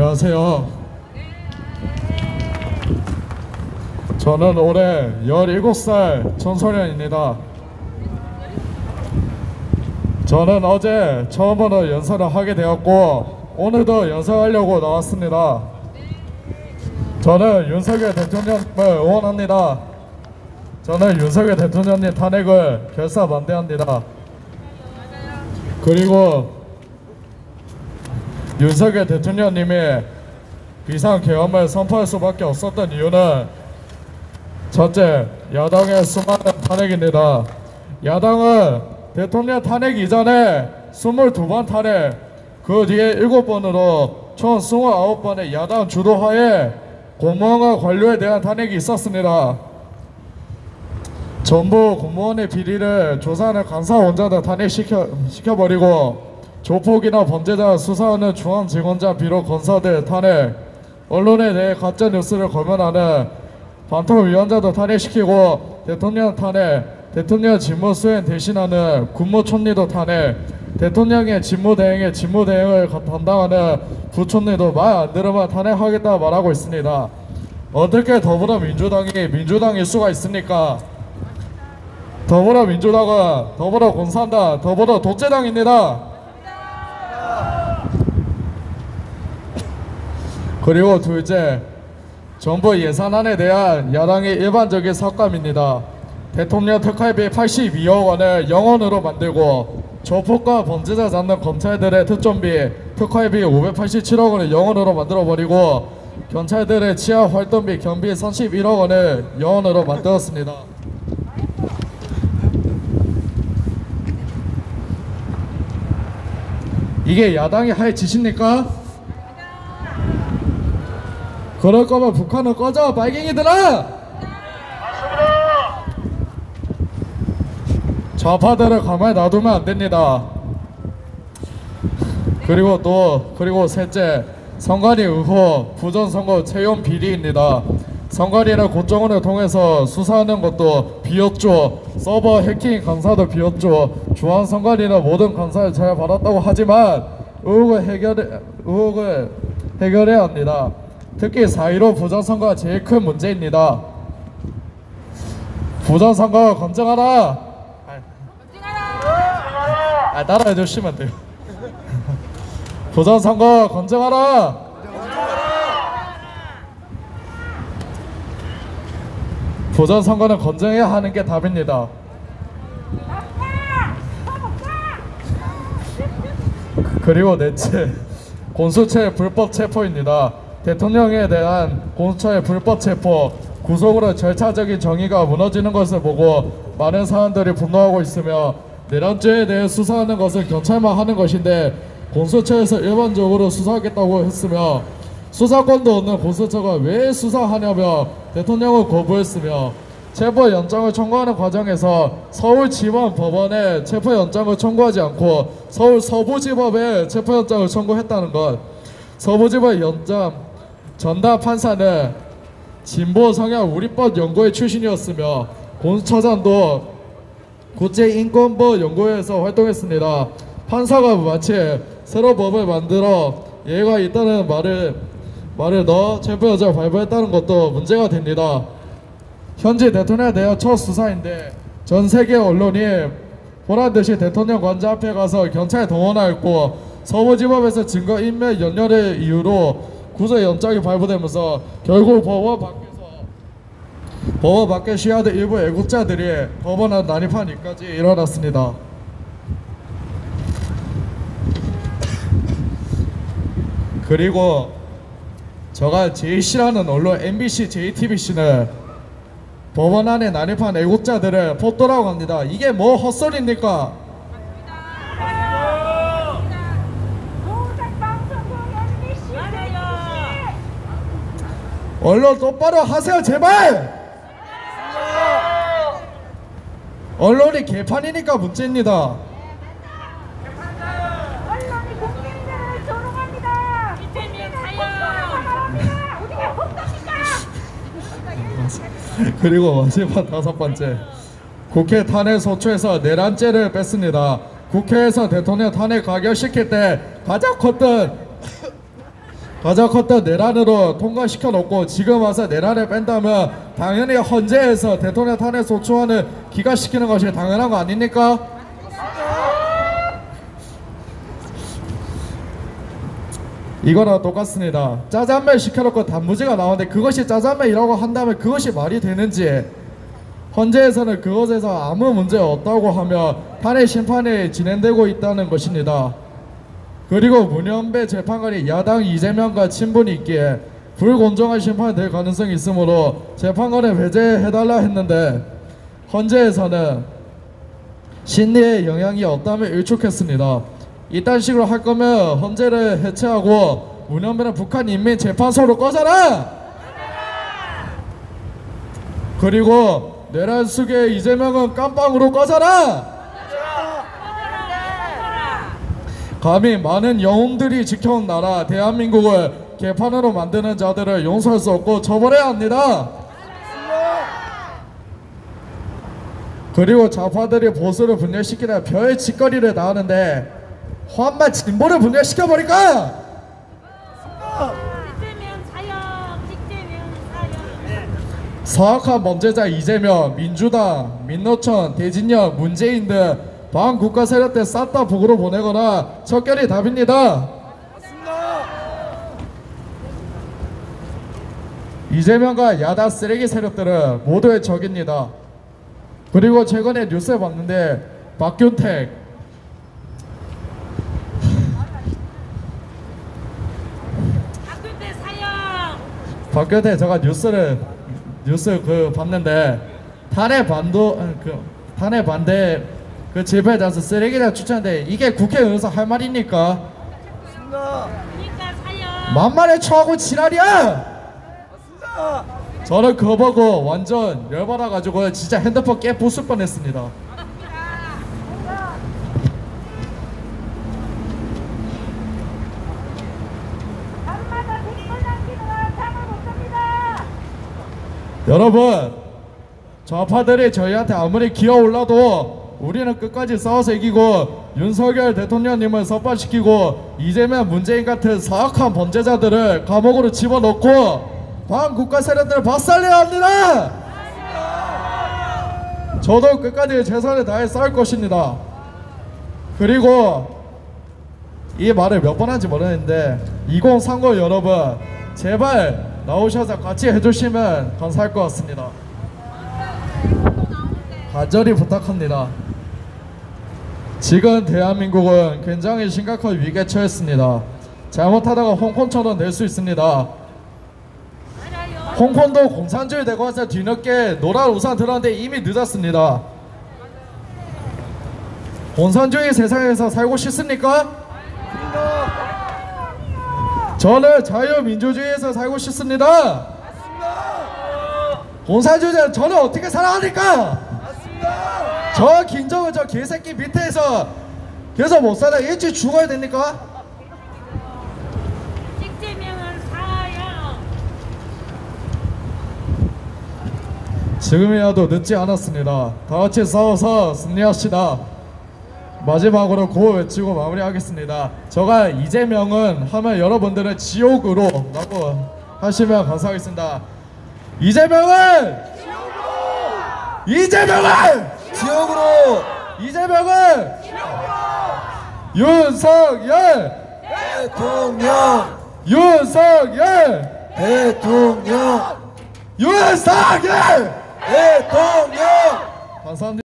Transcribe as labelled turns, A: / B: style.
A: 안녕하세요. 저는 올해 17살 전소년입니다. 저는 어제 처음으로 연설을 하게 되었고 오늘도 연설하려고 나왔습니다. 저는 윤석열 대통령을 응원합니다. 저는 윤석열 대통령님 탄핵을 결사 반대합니다. 그리고 윤석열 대통령님이 비상계엄을 선포할 수밖에 없었던 이유는 첫째, 야당의 수많은 탄핵입니다. 야당은 대통령 탄핵 이전에 22번 탄핵, 그 뒤에 7번으로 총 29번의 야당 주도하에 공무원과 관료에 대한 탄핵이 있었습니다. 정부 공무원의 비리를 조사하는 감사원장을 탄핵시켜버리고 조폭이나 범죄자 수사하는 중앙직원자 비롯 검사들 탄핵, 언론에 대해 가짜뉴스를 거론하는 방통위원장도 탄핵시키고 대통령 탄핵, 대통령 직무 수행 대신하는 국무총리도 탄핵, 대통령의 직무대행의 직무대행을 담당하는 부총리도 말 안 들으면 탄핵하겠다 말하고 있습니다. 어떻게 더불어민주당이 민주당일 수가 있습니까? 더불어민주당은 더불어공산당, 더불어 독재당입니다. 그리고 둘째, 정부 예산안에 대한 야당의 일반적인 삭감입니다. 대통령 특활비 82억 원을 영원으로 만들고 조폭과 범죄자 잡는 검찰들의 특종비 특활비 587억 원을 영원으로 만들어버리고 경찰들의 치안 활동비 경비 31억 원을 영원으로 만들었습니다. 이게 야당이 할 짓입니까? 그럴 거면 북한은 꺼져, 빨갱이들아! 좌파들을 가만히 놔두면 안 됩니다. 그리고 셋째, 선관위 의혹, 부정선거 채용 비리입니다. 선관위는 국정원을 통해서 수사하는 것도 비었죠. 서버 해킹 감사도 비었죠. 중앙선관위는 모든 감사를 잘 받았다고 하지만 의혹을 해결해야 합니다. 특히 4.15 부정선거가 제일 큰 문제입니다. 부정선거 검증하라! 따라해 주시면 돼요. 부정선거 검증하라! 부정선거는 검증해야 하는 게 답입니다. 그리고 넷째, 공수처의 불법 체포입니다. 대통령에 대한 공수처의 불법 체포, 구속으로 절차적인 정의가 무너지는 것을 보고 많은 사람들이 분노하고 있으며 내란죄에 대해 수사하는 것은 경찰만 하는 것인데 공수처에서 일반적으로 수사하겠다고 했으며 수사권도 없는 공수처가 왜 수사하냐며 대통령을 거부했으며 체포영장을 청구하는 과정에서 서울지방법원에 체포영장을 청구하지 않고 서울 서부지법에 체포영장을 청구했다는 것, 서부지법 영장 전담 판사는 진보 성향 우리법 연구회 출신이었으며 공수처장도 국제인권법 연구회에서 활동했습니다. 판사가 마치 새로운 법을 만들어 예가 있다는 말을 넣어 체포영장을 발부했다는 것도 문제가 됩니다. 현재 대통령에 대한 첫 수사인데 전 세계 언론이 보란듯이 대통령 관저 앞에 가서 경찰 동원하였고 서부지법에서 증거인멸 연결을 이유로 구속영장이 발부되면서 결국 법원 밖에 쉬어야될 일부 애국자들이 법원에 난입한 일까지 일어났습니다. 그리고 제가 제일 싫어하는 언론 MBC, JTBC는 법원 안에 난입한 애국자들을 폭도라고 합니다. 이게 뭐 헛소리입니까? 언론 똑바로 하세요, 제발! 언론이 개판이니까 문제입니다.
B: 언론이 국민들을 조롱합니다.
A: 그리고 마지막 5번째, 국회 탄핵 소추에서 내란죄를 뺐습니다. 국회에서 대통령 탄핵 가결시킬 때 가장 컸던 가장 컸던 내란으로 통과시켜 놓고 지금 와서 내란을 뺀다면 당연히 헌재에서 대통령 탄핵 소추안을 기각시키는 것이 당연한 거 아닙니까? 이거랑 똑같습니다. 짜장면 시켜놓고 단무지가 나오는데 그것이 짜장면이라고 한다면 그것이 말이 되는지, 헌재에서는 그것에서 아무 문제 없다고 하며 탄핵 심판이 진행되고 있다는 것입니다. 그리고 문현배 재판관이 야당 이재명과 친분이 있기에 불공정한 심판이 될 가능성이 있으므로 재판관을 배제해달라 했는데 헌재에서는 심리에 영향이 없다며 일축했습니다. 이딴 식으로 할 거면 헌재를 해체하고 문현배는 북한인민재판소로 꺼져라! 그리고 내란 수계 이재명은 깜빵으로 꺼져라! 감히 많은 영웅들이 지켜온 나라 대한민국을 개판으로 만드는 자들을 용서할 수 없고 처벌해야 합니다. 그리고 좌파들이 보수를 분열시키다 별의 짓거리를 다 하는데 환만 진보를 분열시켜버릴까? 사악한 범죄자 이재명, 민주당, 민노총, 대진영, 문재인 등 반국가 세력들 싹다 북으로 보내거나 척결이 답입니다. 이재명과 야당 쓰레기 세력들은 모두의 적입니다. 그리고 최근에 뉴스에 봤는데 박균택 제가 뉴스 봤는데 탄핵 반대 그 집회에 대해서 쓰레기를 추천한데 이게 국회의원에서 할 말입니까? 만만해 처하고 지랄이야! 저는 그거 보고 완전 열받아가지고 진짜 핸드폰 깨 부술 뻔했습니다. 여러분, 좌파들이 저희한테 아무리 기어올라도 우리는 끝까지 싸워서 이기고 윤석열 대통령님을 석방시키고 이재명, 문재인 같은 사악한 범죄자들을 감옥으로 집어넣고 반국가 세력들을 박살내야 합니다. 저도 끝까지 최선을 다해 싸울 것입니다. 그리고 이 말을 몇 번 한지 모르겠는데 2030 여러분 제발 나오셔서 같이 해주시면 감사할 것 같습니다. 간절히 부탁합니다. 지금 대한민국은 굉장히 심각한 위기에 처했습니다. 잘못하다가 홍콩처럼 될 수 있습니다. 홍콩도 공산주의 되고 와서 뒤늦게 노란 우산 들었는데 이미 늦었습니다. 공산주의 세상에서 살고 싶습니까? 저는 자유민주주의에서 살고 싶습니다. 공산주의자는 저는 어떻게 살아가니까? 저 김정은 저 개새끼 밑에서 계속 못 살아 일찍 죽어야 됩니까? 지금이라도 늦지 않았습니다. 다같이 싸워서 승리합시다. 마지막으로 구호 외치고 마무리하겠습니다. 저가 이재명은 하면 여러분들은 지옥으로 라고 하시면 감사하겠습니다. 이재명은 지옥으로! 이재명은 지옥으로! 이재명은 지옥으로! 윤석열 대통령! 윤석열 대통령! 윤석열 대통령! 감사합니다.